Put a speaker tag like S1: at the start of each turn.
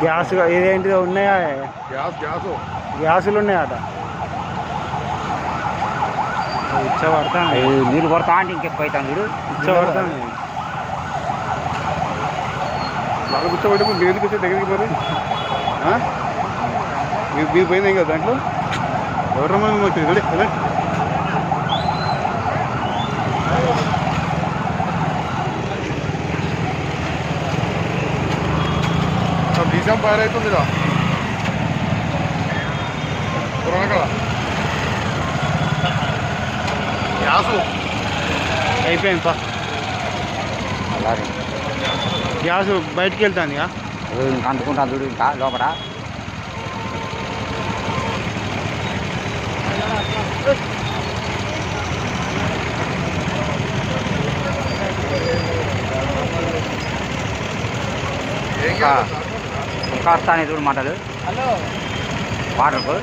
S1: Gas ఇదేంటిదో ఉన్నాయా? గ్యాసులు ఉన్నాయట. ఇచ్చ పడతాను
S2: నీళ్ళు కొడతా అంటే ఇంకెక్కువ అవుతాను వీడు.
S1: ఇచ్చ పడతాను
S3: బాగా కూర్చోబెట్టి మీరు కూర్చో దగ్గరికి పోయి మీరు పోయింది కదా దాంట్లో ఎవరమ్మా మేము వచ్చింది రెడీ కదా. డీజం పారైతుందిరా కదా గ్యాసు
S1: అయిపోయింది.
S2: అలాగే
S1: గ్యాస్ బయటికి వెళ్తాను ఇక
S2: ఇంకా అందుకుంటాను చూడు ఇంకా లోపల. ఇంకా వస్తానే చూడు మాటలు వాటర్కు